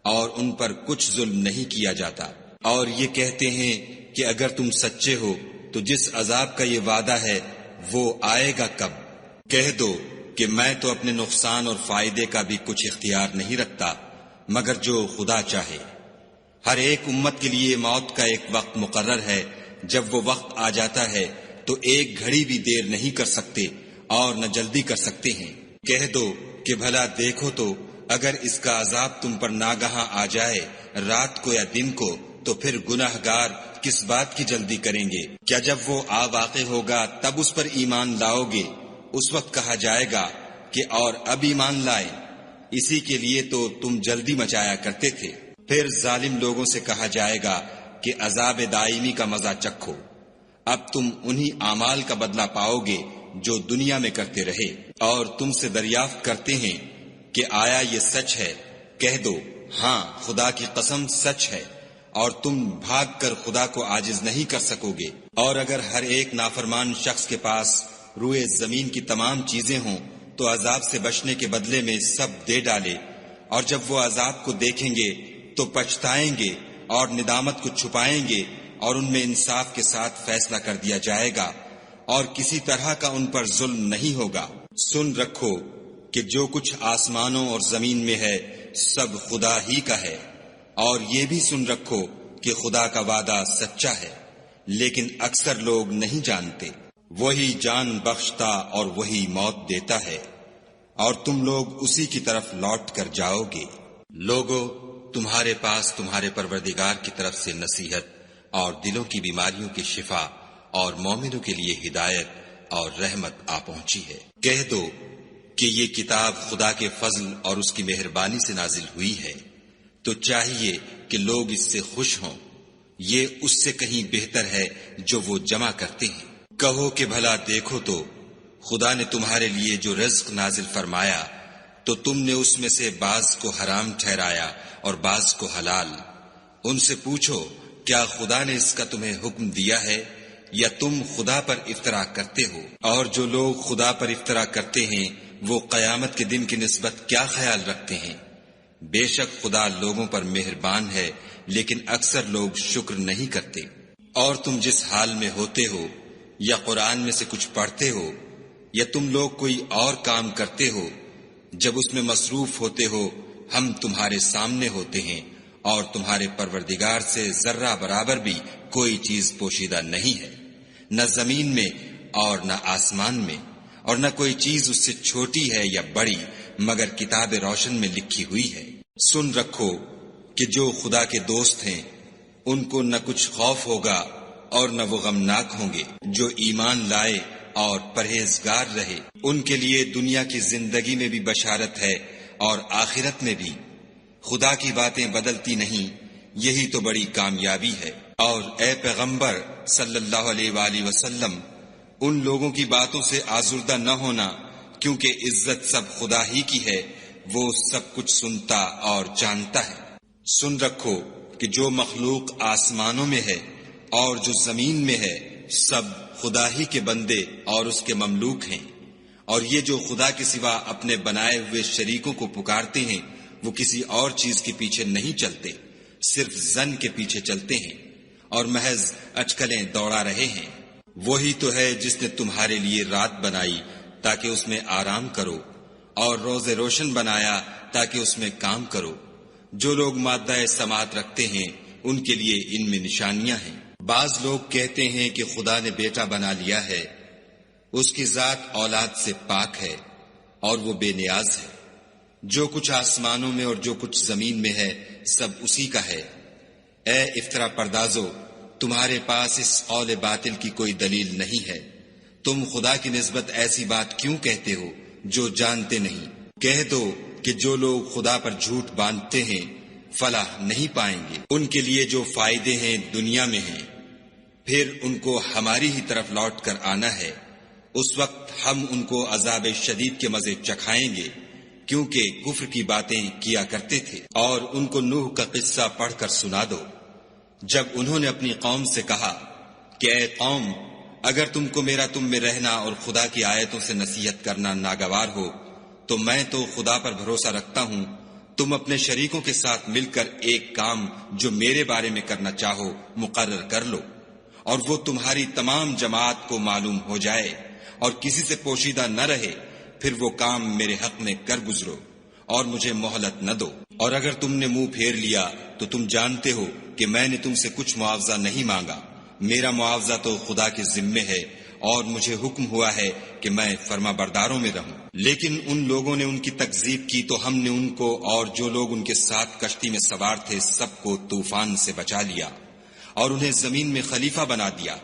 اور ان پر کچھ ظلم نہیں کیا جاتا۔ اور یہ کہتے ہیں کہ اگر تم سچے ہو تو جس عذاب کا یہ وعدہ ہے وہ آئے گا کب؟ کہہ دو کہ میں تو اپنے نقصان اور فائدے کا بھی کچھ اختیار نہیں رکھتا مگر جو خدا چاہے۔ ہر ایک امت کے لیے موت کا ایک وقت مقرر ہے، جب وہ وقت آ جاتا ہے تو ایک گھڑی بھی دیر نہیں کر سکتے اور نہ جلدی کر سکتے ہیں۔ کہہ دو کہ بھلا دیکھو تو اگر اس کا عذاب تم پر ناگہاں آ جائے رات کو یا دن کو، تو پھر گناہ گار کس بات کی جلدی کریں گے؟ کیا جب وہ آ واقع ہوگا تب اس پر ایمان لاؤ گے؟ اس وقت کہا جائے گا کہ اور اب ایمان لائے، اسی کے لیے تو تم جلدی مچایا کرتے تھے۔ پھر ظالم لوگوں سے کہا جائے گا کہ عذاب دائمی کا مزہ چکھو، اب تم انہی اعمال کا بدلہ پاؤ گے جو دنیا میں کرتے رہے۔ اور تم سے دریافت کرتے ہیں کہ آیا یہ سچ ہے؟ کہہ دو ہاں، خدا کی قسم سچ ہے، اور تم بھاگ کر خدا کو عاجز نہیں کر سکو گے۔ اور اگر ہر ایک نافرمان شخص کے پاس روئے زمین کی تمام چیزیں ہوں تو عذاب سے بچنے کے بدلے میں سب دے ڈالے، اور جب وہ عذاب کو دیکھیں گے تو پچھتائیں گے اور ندامت کو چھپائیں گے، اور ان میں انصاف کے ساتھ فیصلہ کر دیا جائے گا، اور کسی طرح کا ان پر ظلم نہیں ہوگا۔ سن رکھو کہ جو کچھ آسمانوں اور زمین میں ہے سب خدا ہی کا ہے، اور یہ بھی سن رکھو کہ خدا کا وعدہ سچا ہے، لیکن اکثر لوگ نہیں جانتے۔ وہی جان بخشتا اور وہی موت دیتا ہے، اور تم لوگ اسی کی طرف لوٹ کر جاؤ گے۔ لوگو، تمہارے پاس تمہارے پروردگار کی طرف سے نصیحت اور دلوں کی بیماریوں کی شفا اور مومنوں کے لیے ہدایت اور رحمت آ پہنچی ہے۔ کہہ دو کہ یہ کتاب خدا کے فضل اور اس کی مہربانی سے نازل ہوئی ہے، تو چاہیے کہ لوگ اس سے خوش ہوں، یہ اس سے کہیں بہتر ہے جو وہ جمع کرتے ہیں۔ کہو کہ بھلا دیکھو تو خدا نے تمہارے لیے جو رزق نازل فرمایا تو تم نے اس میں سے بعض کو حرام ٹھہرایا اور بعض کو حلال۔ ان سے پوچھو کیا خدا نے اس کا تمہیں حکم دیا ہے یا تم خدا پر افطرا کرتے ہو؟ اور جو لوگ خدا پر افطرا کرتے ہیں وہ قیامت کے دن کی نسبت کیا خیال رکھتے ہیں؟ بے شک خدا لوگوں پر مہربان ہے، لیکن اکثر لوگ شکر نہیں کرتے۔ اور تم جس حال میں ہوتے ہو، یا قرآن میں سے کچھ پڑھتے ہو یا تم لوگ کوئی اور کام کرتے ہو، جب اس میں مصروف ہوتے ہو ہم تمہارے سامنے ہوتے ہیں، اور تمہارے پروردگار سے ذرہ برابر بھی کوئی چیز پوشیدہ نہیں ہے، نہ زمین میں اور نہ آسمان میں، اور نہ کوئی چیز اس سے چھوٹی ہے یا بڑی مگر کتاب روشن میں لکھی ہوئی ہے۔ سن رکھو کہ جو خدا کے دوست ہیں ان کو نہ کچھ خوف ہوگا اور نہ وہ غمناک ہوں گے۔ جو ایمان لائے اور پرہیزگار رہے ان کے لیے دنیا کی زندگی میں بھی بشارت ہے اور آخرت میں بھی۔ خدا کی باتیں بدلتی نہیں، یہی تو بڑی کامیابی ہے۔ اور اے پیغمبر صلی اللہ علیہ وآلہ وسلم، ان لوگوں کی باتوں سے آزردہ نہ ہونا کیونکہ عزت سب خدا ہی کی ہے، وہ سب کچھ سنتا اور جانتا ہے۔ سن رکھو کہ جو مخلوق آسمانوں میں ہے اور جو زمین میں ہے سب خدا ہی کے بندے اور اس کے مملوک ہیں، اور یہ جو خدا کے سوا اپنے بنائے ہوئے شریکوں کو پکارتے ہیں وہ کسی اور چیز کے پیچھے نہیں چلتے، صرف ظن کے پیچھے چلتے ہیں اور محض اٹکلیں دوڑا رہے ہیں۔ وہی تو ہے جس نے تمہارے لیے رات بنائی تاکہ اس میں آرام کرو، اور روز روشن بنایا تاکہ اس میں کام کرو۔ جو لوگ مادہ سماعت رکھتے ہیں ان کے لیے ان میں نشانیاں ہیں۔ بعض لوگ کہتے ہیں کہ خدا نے بیٹا بنا لیا ہے، اس کی ذات اولاد سے پاک ہے اور وہ بے نیاز ہے۔ جو کچھ آسمانوں میں اور جو کچھ زمین میں ہے سب اسی کا ہے۔ اے افطرا پردازو، تمہارے پاس اس قول باطل کی کوئی دلیل نہیں ہے، تم خدا کی نسبت ایسی بات کیوں کہتے ہو جو جانتے نہیں؟ کہہ دو کہ جو لوگ خدا پر جھوٹ باندھتے ہیں فلاح نہیں پائیں گے۔ ان کے لیے جو فائدے ہیں دنیا میں ہیں، پھر ان کو ہماری ہی طرف لوٹ کر آنا ہے۔ اس وقت ہم ان کو عذاب شدید کے مزے چکھائیں گے، کیونکہ کفر کی باتیں کیا کرتے تھے۔ اور ان کو نوح کا قصہ پڑھ کر سنا دو، جب انہوں نے اپنی قوم سے کہا کہ اے قوم، اگر تم کو میرا تم میں رہنا اور خدا کی آیتوں سے نصیحت کرنا ناگوار ہو تو میں تو خدا پر بھروسہ رکھتا ہوں، تم اپنے شریکوں کے ساتھ مل کر ایک کام جو میرے بارے میں کرنا چاہو مقرر کر لو، اور وہ تمہاری تمام جماعت کو معلوم ہو جائے اور کسی سے پوشیدہ نہ رہے، پھر وہ کام میرے حق میں کر گزرو اور مجھے مہلت نہ دو۔ اور اگر تم نے منہ پھیر لیا تو تم جانتے ہو کہ میں نے تم سے کچھ معاوضہ نہیں مانگا، میرا معاوضہ تو خدا کے ذمے ہے، اور مجھے حکم ہوا ہے کہ میں فرما برداروں میں رہوں۔ لیکن ان لوگوں نے ان کی تکذیب کی تو ہم نے ان کو اور جو لوگ ان کے ساتھ کشتی میں سوار تھے سب کو طوفان سے بچا لیا اور انہیں زمین میں خلیفہ بنا دیا،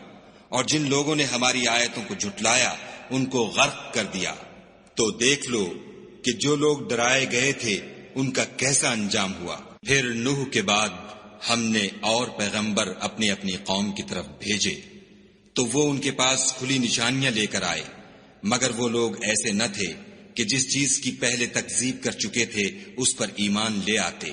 اور جن لوگوں نے ہماری آیتوں کو جھٹلایا ان کو غرق کر دیا۔ تو دیکھ لو کہ جو لوگ ڈرائے گئے تھے ان کا کیسا انجام ہوا۔ پھر نوح کے بعد ہم نے اور پیغمبر اپنی اپنی قوم کی طرف بھیجے تو وہ ان کے پاس کھلی نشانیاں لے کر آئے، مگر وہ لوگ ایسے نہ تھے کہ جس چیز کی پہلے تکذیب کر چکے تھے اس پر ایمان لے آتے۔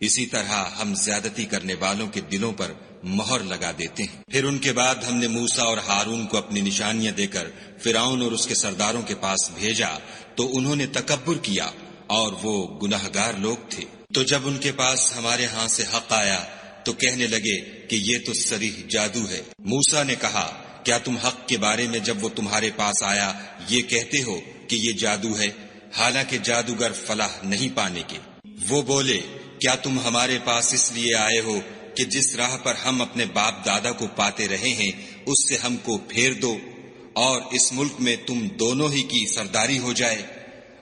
اسی طرح ہم زیادتی کرنے والوں کے دلوں پر مہر لگا دیتے ہیں۔ پھر ان کے بعد ہم نے موسیٰ اور ہارون کو اپنی نشانیاں دے کر فرعون اور اس کے سرداروں کے پاس بھیجا تو انہوں نے تکبر کیا اور وہ گناہگار لوگ تھے۔ تو جب ان کے پاس ہمارے ہاں سے حق آیا تو کہنے لگے کہ یہ تو صریح جادو ہے۔ موسیٰ نے کہا کیا تم حق کے بارے میں جب وہ تمہارے پاس آیا یہ کہتے ہو کہ یہ جادو ہے، حالانکہ جادوگر فلاح نہیں پانے کے؟ وہ بولے کیا تم ہمارے پاس اس لیے آئے ہو کہ جس راہ پر ہم اپنے باپ دادا کو پاتے رہے ہیں اس سے ہم کو پھیر دو اور اس ملک میں تم دونوں ہی کی سرداری ہو جائے،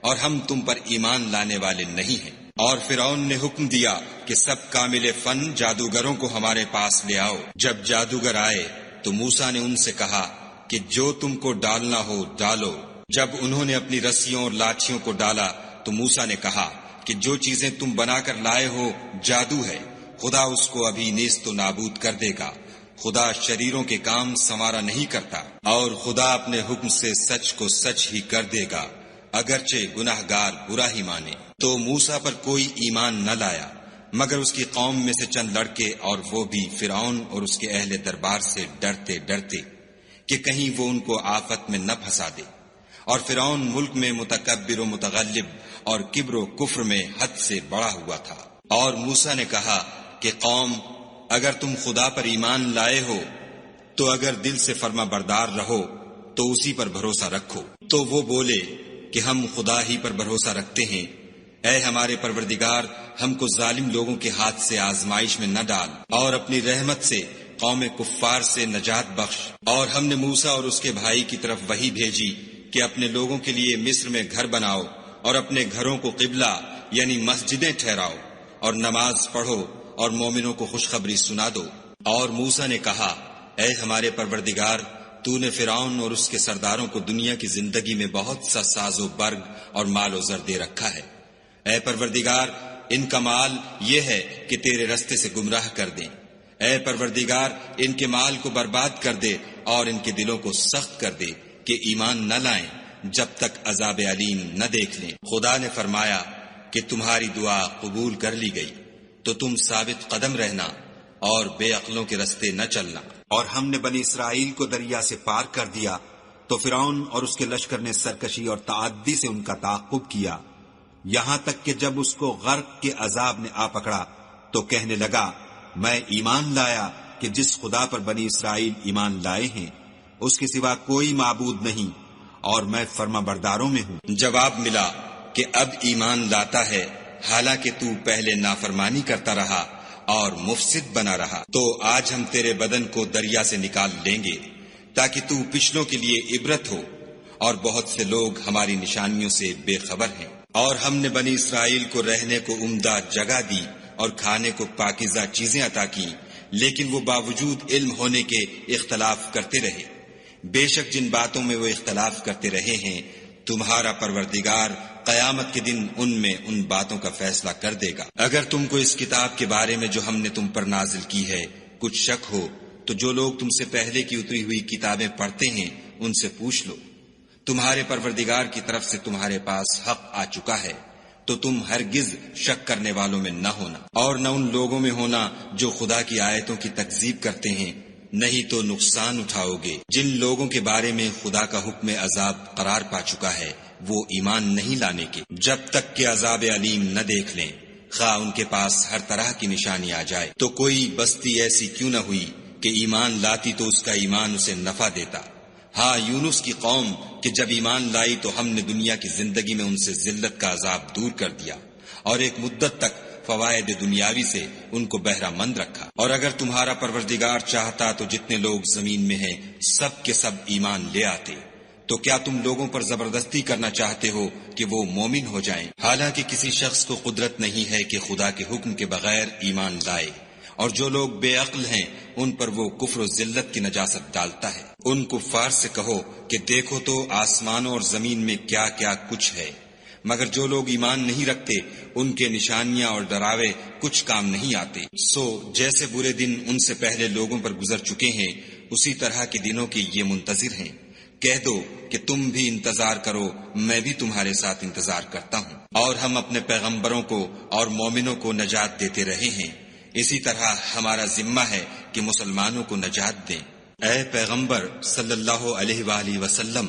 اور ہم تم پر ایمان لانے والے نہیں ہیں۔ اور فرعون نے حکم دیا کہ سب کامل فن جادوگروں کو ہمارے پاس لے آؤ۔ جب جادوگر آئے تو موسیٰ نے ان سے کہا کہ جو تم کو ڈالنا ہو ڈالو۔ جب انہوں نے اپنی رسیوں اور لاٹھیوں کو ڈالا تو موسیٰ نے کہا کہ جو چیزیں تم بنا کر لائے ہو جادو ہے، خدا اس کو ابھی نیست و نابود کر دے گا۔ خدا شریروں کے کام سنوارا نہیں کرتا، اور خدا اپنے حکم سے سچ کو سچ ہی کر دے گا، اگرچہ گناہگار برا ہی مانے۔ تو موسیٰ پر کوئی ایمان نہ لایا مگر اس کی قوم میں سے چند لڑکے، اور وہ بھی فرعون اور اس کے اہل دربار سے ڈرتے ڈرتے کہ کہیں وہ ان کو آفت میں نہ پھنسا دے۔ اور فرعون ملک میں متکبر و متغلب اور کبر و کفر میں حد سے بڑا ہوا تھا۔ اور موسیٰ نے کہا کہ قوم، اگر تم خدا پر ایمان لائے ہو تو اگر دل سے فرما بردار رہو تو اسی پر بھروسہ رکھو۔ تو وہ بولے کہ ہم خدا ہی پر بھروسہ رکھتے ہیں۔ اے ہمارے پروردگار، ہم کو ظالم لوگوں کے ہاتھ سے آزمائش میں نہ ڈال، اور اپنی رحمت سے قوم کفار سے نجات بخش۔ اور ہم نے موسیٰ اور اس کے بھائی کی طرف وحی بھیجی کہ اپنے لوگوں کے لیے مصر میں گھر بناؤ اور اپنے گھروں کو قبلہ یعنی مسجدیں ٹھہراؤ، اور نماز پڑھو اور مومنوں کو خوشخبری سنا دو۔ اور موسیٰ نے کہا اے ہمارے پروردگار، تو نے فرعون اور اس کے سرداروں کو دنیا کی زندگی میں بہت سا ساز و برگ اور مال و زر دے رکھا ہے۔ اے پروردگار، ان کا مال یہ ہے کہ تیرے رستے سے گمراہ کر دیں۔ اے پروردگار، ان کے مال کو برباد کر دے اور ان کے دلوں کو سخت کر دے کہ ایمان نہ لائیں جب تک عذاب علیم نہ دیکھ لیں۔ خدا نے فرمایا کہ تمہاری دعا قبول کر لی گئی، تو تم ثابت قدم رہنا اور بے عقلوں کے رستے نہ چلنا۔ اور ہم نے بنی اسرائیل کو دریا سے پار کر دیا تو فرعون اور اس کے لشکر نے سرکشی اور تعدی سے ان کا تعاقب کیا، یہاں تک کہ جب اس کو غرق کے عذاب نے آ پکڑا تو کہنے لگا میں ایمان لایا کہ جس خدا پر بنی اسرائیل ایمان لائے ہیں اس کے سوا کوئی معبود نہیں، اور میں فرما برداروں میں ہوں۔ جواب ملا کہ اب ایمان لاتا ہے حالانکہ تو پہلے نافرمانی کرتا رہا اور مفسد بنا رہا، تو آج ہم تیرے بدن کو دریا سے نکال لیں گے تاکہ تو پچھلوں کے لیے عبرت ہو، اور بہت سے لوگ ہماری نشانیوں سے بے خبر ہیں۔ اور ہم نے بنی اسرائیل کو رہنے کو عمدہ جگہ دی اور کھانے کو پاکیزہ چیزیں عطا کی، لیکن وہ باوجود علم ہونے کے اختلاف کرتے رہے۔ بے شک جن باتوں میں وہ اختلاف کرتے رہے ہیں تمہارا پروردگار قیامت کے دن ان میں ان باتوں کا فیصلہ کر دے گا۔ اگر تم کو اس کتاب کے بارے میں جو ہم نے تم پر نازل کی ہے کچھ شک ہو تو جو لوگ تم سے پہلے کی اتری ہوئی کتابیں پڑھتے ہیں ان سے پوچھ لو، تمہارے پروردگار کی طرف سے تمہارے پاس حق آ چکا ہے، تو تم ہرگز شک کرنے والوں میں نہ ہونا، اور نہ ان لوگوں میں ہونا جو خدا کی آیتوں کی تکذیب کرتے ہیں، نہیں تو نقصان اٹھاؤ گے۔ جن لوگوں کے بارے میں خدا کا حکم عذاب قرار پا چکا ہے وہ ایمان نہیں لانے کے جب تک کہ عذاب علیم نہ دیکھ لیں، خواہ ان کے پاس ہر طرح کی نشانی آ جائے۔ تو کوئی بستی ایسی کیوں نہ ہوئی کہ ایمان لاتی تو اس کا ایمان اسے نفع دیتا۔ ہاں، یونس کی قوم کہ جب ایمان لائی تو ہم نے دنیا کی زندگی میں ان سے ذلت کا عذاب دور کر دیا اور ایک مدت تک فوائد دنیاوی سے ان کو بہرہ مند رکھا۔ اور اگر تمہارا پروردگار چاہتا تو جتنے لوگ زمین میں ہیں سب کے سب ایمان لے آتے، تو کیا تم لوگوں پر زبردستی کرنا چاہتے ہو کہ وہ مومن ہو جائیں؟ حالانکہ کسی شخص کو قدرت نہیں ہے کہ خدا کے حکم کے بغیر ایمان لائے، اور جو لوگ بے عقل ہیں ان پر وہ کفر و ذلت کی نجاست ڈالتا ہے۔ ان کفار سے کہو کہ دیکھو تو آسمانوں اور زمین میں کیا کیا کچھ ہے، مگر جو لوگ ایمان نہیں رکھتے ان کے نشانیاں اور ڈراوے کچھ کام نہیں آتے۔ سو جیسے برے دن ان سے پہلے لوگوں پر گزر چکے ہیں اسی طرح کے دنوں کے یہ منتظر ہیں۔ کہہ دو کہ تم بھی انتظار کرو، میں بھی تمہارے ساتھ انتظار کرتا ہوں، اور ہم اپنے پیغمبروں کو اور مومنوں کو نجات دیتے رہے ہیں، اسی طرح ہمارا ذمہ ہے کہ مسلمانوں کو نجات دیں۔ اے پیغمبر صلی اللہ علیہ وآلہ وسلم،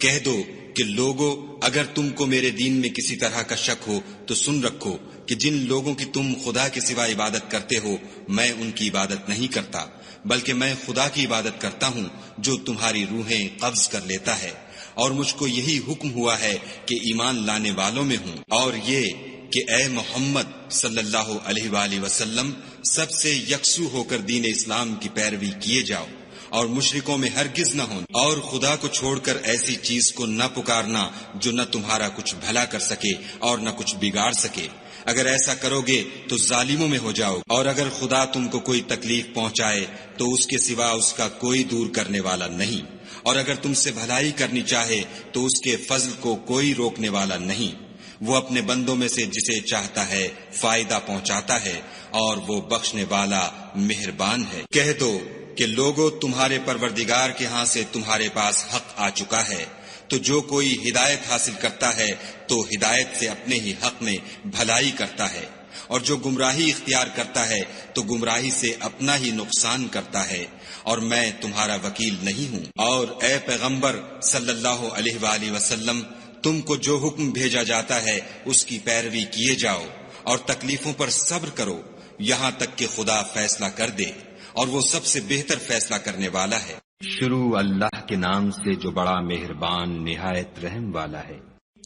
کہہ دو کہ لوگو اگر تم کو میرے دین میں کسی طرح کا شک ہو تو سن رکھو کہ جن لوگوں کی تم خدا کے سوا عبادت کرتے ہو میں ان کی عبادت نہیں کرتا، بلکہ میں خدا کی عبادت کرتا ہوں جو تمہاری روحیں قبض کر لیتا ہے، اور مجھ کو یہی حکم ہوا ہے کہ ایمان لانے والوں میں ہوں، اور یہ کہ اے محمد صلی اللہ علیہ وآلہ وسلم سب سے یکسو ہو کر دین اسلام کی پیروی کیے جاؤ، اور مشرکوں میں ہرگز نہ ہوں، اور خدا کو چھوڑ کر ایسی چیز کو نہ پکارنا جو نہ تمہارا کچھ بھلا کر سکے اور نہ کچھ بگاڑ سکے۔ اگر ایسا کرو گے تو ظالموں میں ہو جاؤ، اور اگر خدا تم کو کوئی تکلیف پہنچائے تو اس کے سوا اس کا کوئی دور کرنے والا نہیں، اور اگر تم سے بھلائی کرنی چاہے تو اس کے فضل کو کوئی روکنے والا نہیں۔ وہ اپنے بندوں میں سے جسے چاہتا ہے فائدہ پہنچاتا ہے، اور وہ بخشنے والا مہربان ہے۔ کہہ دو کہ لوگو تمہارے پروردگار کے ہاں سے تمہارے پاس حق آ چکا ہے، تو جو کوئی ہدایت حاصل کرتا ہے تو ہدایت سے اپنے ہی حق میں بھلائی کرتا ہے، اور جو گمراہی اختیار کرتا ہے تو گمراہی سے اپنا ہی نقصان کرتا ہے، اور میں تمہارا وکیل نہیں ہوں۔ اور اے پیغمبر صلی اللہ علیہ وآلہ وسلم، تم کو جو حکم بھیجا جاتا ہے اس کی پیروی کیے جاؤ، اور تکلیفوں پر صبر کرو یہاں تک کہ خدا فیصلہ کر دے، اور وہ سب سے بہتر فیصلہ کرنے والا ہے۔ شروع اللہ کے نام سے جو بڑا مہربان نہایت رحم والا ہے۔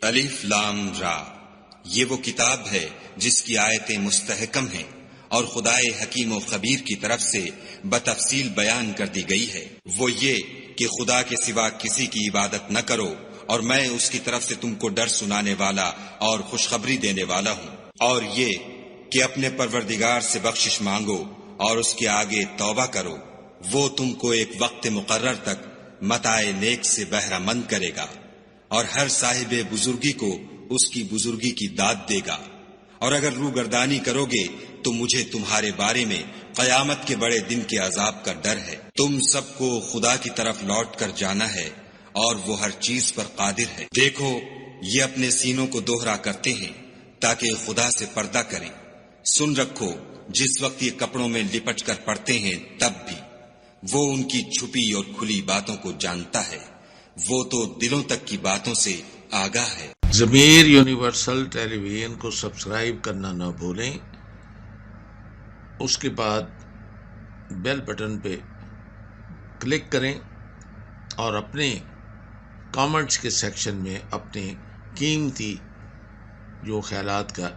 الف لام را، یہ وہ کتاب ہے جس کی آیتیں مستحکم ہیں اور خدائے حکیم و خبیر کی طرف سے بتفصیل بیان کر دی گئی ہے۔ وہ یہ کہ خدا کے سوا کسی کی عبادت نہ کرو، اور میں اس کی طرف سے تم کو ڈر سنانے والا اور خوشخبری دینے والا ہوں۔ اور یہ کہ اپنے پروردگار سے بخشش مانگو اور اس کے آگے توبہ کرو، وہ تم کو ایک وقت مقرر تک متاع نیک سے بہرہ مند کرے گا، اور ہر صاحب بزرگی کو اس کی بزرگی کی داد دے گا۔ اور اگر روگردانی کرو گے تو مجھے تمہارے بارے میں قیامت کے بڑے دن کے عذاب کا ڈر ہے۔ تم سب کو خدا کی طرف لوٹ کر جانا ہے، اور وہ ہر چیز پر قادر ہے۔ دیکھو یہ اپنے سینوں کو دوہرا کرتے ہیں تاکہ خدا سے پردہ کریں۔ سن رکھو جس وقت یہ کپڑوں میں لپٹ کر پڑتے ہیں تب بھی وہ ان کی چھپی اور کھلی باتوں کو جانتا ہے، وہ تو دلوں تک کی باتوں سے آگاہ ہے۔ ضمیر یونیورسل ٹیلی ویژن کو سبسکرائب کرنا نہ بھولیں، اس کے بعد بیل بٹن پہ کلک کریں اور اپنے کامنٹس کے سیکشن میں اپنے قیمتی جو خیالات کا